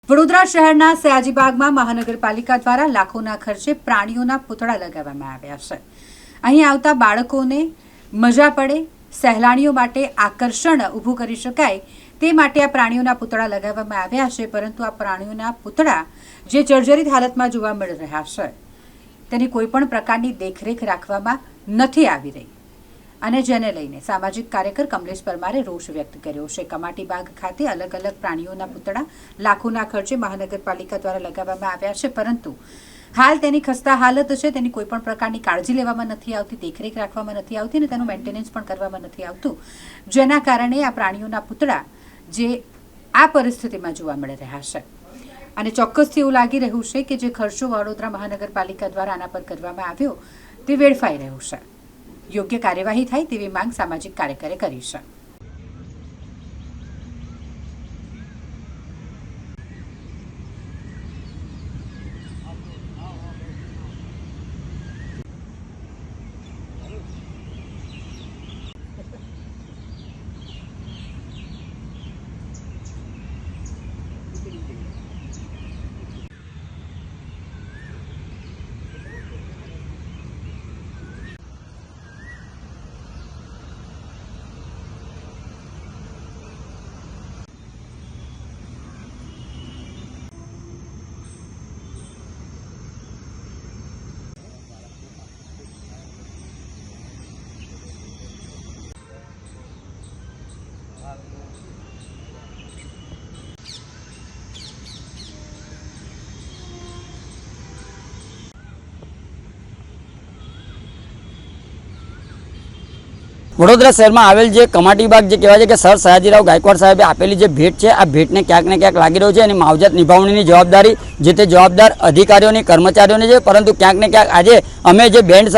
વડોદરા શહેરના સયાજીબાગમાં મહાનગરપાલિકા દ્વારા લાખોના ખર્ચે પ્રાણીઓના પૂતળા લગાવવામાં આવ્યા છે। અહીં આવતા બાળકોને મજા પડે, સહેલાણીઓ માટે આકર્ષણ ઊભું કરી શકાય તે માટે આ પ્રાણીઓના પૂતળા લગાવવામાં આવ્યા છે। પરંતુ આ પ્રાણીઓના પૂતળા જે જર્જરિત હાલતમાં જોવા મળી રહ્યા છે તેની કોઈપણ પ્રકારની દેખરેખ રાખવામાં નથી આવી રહી અને જેને લઈને સામાજિક કાર્યકર કમલેશ પરમારે રોષ વ્યક્ત કર્યો છે। કમાટીબાગ ખાતે અલગ અલગ પ્રાણીઓના પૂતળા લાખોના ખર્ચે મહાનગરપાલિકા દ્વારા લગાવવામાં આવ્યા છે, પરંતુ હાલ તેની ખસ્તા હાલત છે, તેની કોઈપણ પ્રકારની કાળજી લેવામાં નથી આવતી, દેખરેખ રાખવામાં નથી આવતી અને તેનું મેન્ટેનન્સ પણ કરવામાં નથી આવતું, જેના કારણે આ પ્રાણીઓના પૂતળા જે આ પરિસ્થિતિમાં જોવા મળી રહ્યા છે અને ચોક્કસથી એવું લાગી રહ્યું છે કે જે ખર્ચો વડોદરા મહાનગરપાલિકા દ્વારા આના પર કરવામાં આવ્યો તે વેડફાઈ રહ્યો છે। યોગ્ય કાર્યવાહી થાય તેવી માંગ સામાજિક કાર્યકરે કરી છે। વડોદરા શહેરમાં આવેલ જે કમાટીબાગ જે કહેવાય છે કે સર સયાજીરાવ ગાયકવાડ સાહેબે આપેલી જે ભેટ છે, આ ભેટને ક્યાંક ને ક્યાંક લાગી રહ્યો છે અને માવજત નિભાવણીની જવાબદારી જે તે જવાબદાર અધિકારીઓની, કર્મચારીઓની છે। પરંતુ ક્યાંક ને ક્યાંક આજે અમે જે બેન્ડ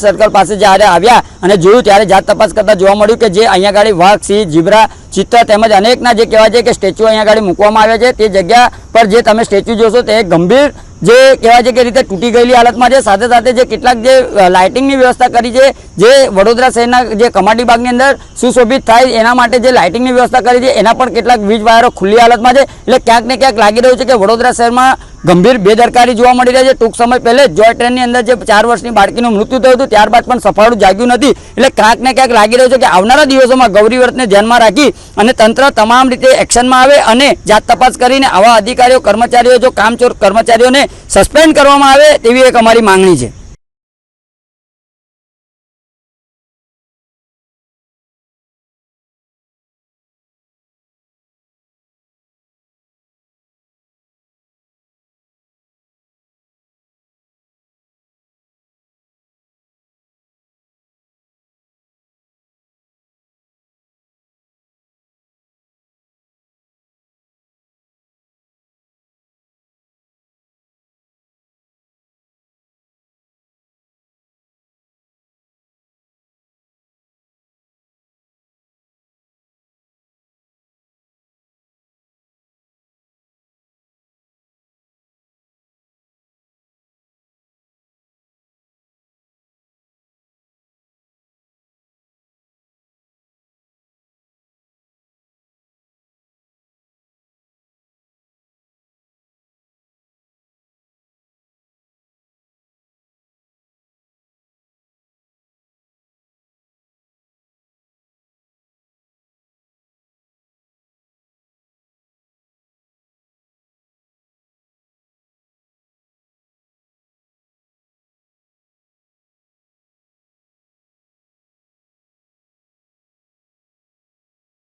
સર્કલ પાસે જ્યારે આવ્યા અને જોયું ત્યારે જાત તપાસ કરતાં જોવા મળ્યું કે જે અહીંયા ગાડી વાઘ, સિંહ, જીબ્રા, ચિત્તા તેમજ અનેકના જે કહેવાય છે કે સ્ટેચ્યુ અહીંયા ગાડી મૂકવામાં આવ્યા છે, તે જગ્યા પર જે તમે સ્ટેચ્યુ જોશો તે ગંભીર જે કહેવાય છે કે રીતે તૂટી ગયેલી હાલતમાં છે। સાથે સાથે જે કેટલાક જે લાઇટિંગની વ્યવસ્થા કરી છે, જે વડોદરા શહેરના જે કમાટીબાગની અંદર સુશોભિત થાય એના માટે જે લાઇટિંગની વ્યવસ્થા કરી છે એના પણ કેટલાક વીજ વાયરો ખુલ્લી હાલતમાં છે। એટલે ક્યાંક ને ક્યાંક લાગી રહ્યું છે કે વડોદરા શહેરમાં ગંભીર બેદરકારી જોવા મળી રહી છે। ટૂંક સમય પહેલે જોય ટ્રેનની અંદર જે 4 વર્ષની બાળકીનું મૃત્યુ થયું હતું ત્યારબાદ પણ સફાળું જાગ્યું નથી। એટલે ક્યાંક ને ક્યાંક લાગી રહ્યું છે કે આવનારા દિવસોમાં ગૌરી વ્રતને ધ્યાનમાં રાખી અને તંત્ર તમામ રીતે એક્શનમાં આવે અને જાત તપાસ કરીને આવા અધિકારીઓ, કર્મચારીઓ, જો કામચોર કર્મચારીઓને સસ્પેન્ડ કરવામાં આવે તેવી એક અમારી માંગણી છે।